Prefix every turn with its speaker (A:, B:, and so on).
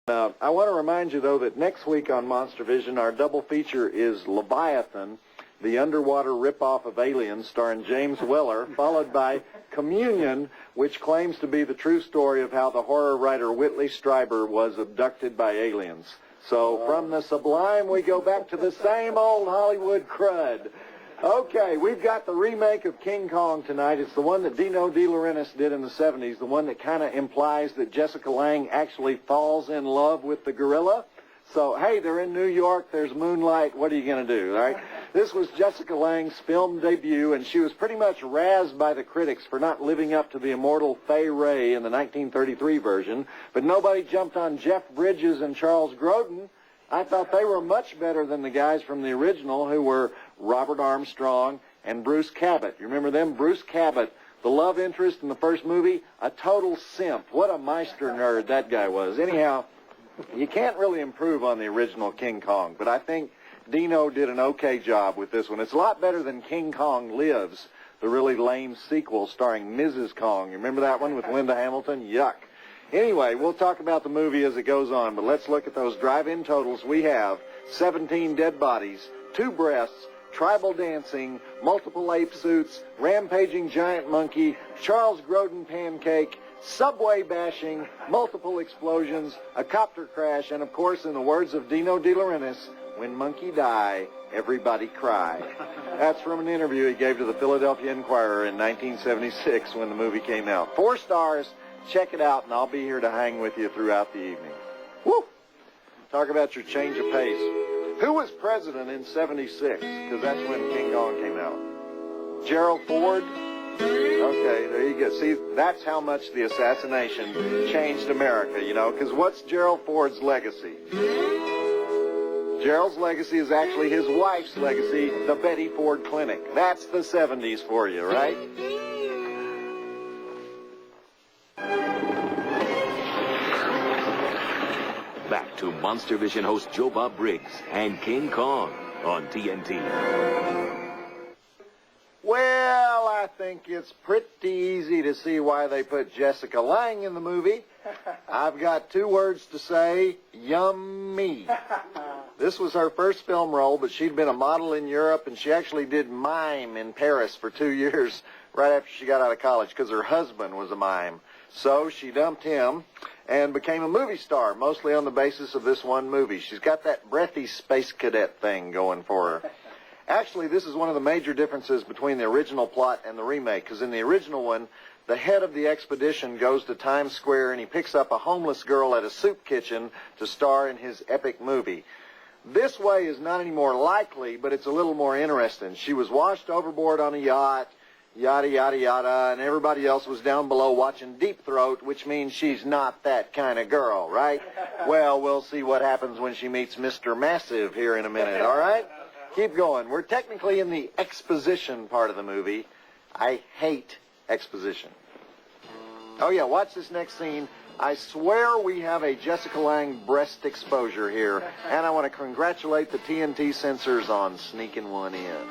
A: I want to remind you, though, that next week on Monster Vision, our double feature is Leviathan, the underwater ripoff of Aliens, starring James Weller, followed by Communion, which claims to be the true story of how the horror writer Whitley Strieber was abducted by aliens. So from the sublime, we go back to the same old Hollywood crud. Okay, we've got the remake of King Kong tonight. It's the one that Dino De Laurentiis did in the 70s, the one that kind of implies that Jessica Lange actually falls in love with the gorilla. So, hey, they're in New York, there's moonlight, what are you going to do, all right? This was Jessica Lange's film debut, and she was pretty much razzed by the critics for not living up to the immortal Fay Wray in the 1933 version, but nobody jumped on Jeff Bridges and Charles Grodin. I thought they were much better than the guys from the original, who were Robert Armstrong and Bruce Cabot. You remember them? Bruce Cabot, the love interest in the first movie, a total simp. What a Meister nerd that guy was. Anyhow, you can't really improve on the original King Kong, but I think Dino did an okay job with this one. It's a lot better than King Kong Lives, the really lame sequel starring Mrs. Kong. You remember that one with Linda Hamilton? Yuck. Anyway, we'll talk about the movie as it goes on, but let's look at those drive-in totals. We have 17 dead bodies, 2 breasts, tribal dancing, multiple ape suits, rampaging giant monkey, Charles Grodin pancake, subway bashing, multiple explosions, a copter crash, and of course, in the words of Dino De Laurentiis, when monkey die, everybody cry. That's from an interview he gave to the Philadelphia Inquirer in 1976 when the movie came out. 4 stars. Check it out, and I'll be here to hang with you throughout the evening. Woo! Talk about your change of pace. Who was president in 76? Because that's when King Kong came out. Gerald Ford? Okay, there you go. See, that's how much the assassination changed America, you know, because what's Gerald Ford's legacy? Gerald's legacy is actually his wife's legacy, the Betty Ford Clinic. That's the 70s for you, right?
B: Back to Monster Vision host Joe Bob Briggs and King Kong on TNT.
A: Well, I think it's pretty easy to see why they put Jessica Lange in the movie. I've got 2 words to say: yummy. This was her first film role, but she'd been a model in Europe, and she actually did mime in Paris for 2 years right after she got out of college because her husband was a mime. So she dumped him and became a movie star, mostly on the basis of this one movie. She's got that breathy space cadet thing going for her. Actually, this is one of the major differences between the original plot and the remake, because in the original one, the head of the expedition goes to Times Square and he picks up a homeless girl at a soup kitchen to star in his epic movie. This way is not any more likely, but it's a little more interesting. She was washed overboard on a yacht, yada, yada, yada, and everybody else was down below watching Deep Throat, which means she's not that kind of girl, right? Well, we'll see what happens when she meets Mr. Massive here in a minute, all right? Keep going. We're technically in the exposition part of the movie. I hate exposition. Oh, yeah, watch this next scene. I swear we have a Jessica Lange breast exposure here, and I want to congratulate the TNT censors on sneaking one in.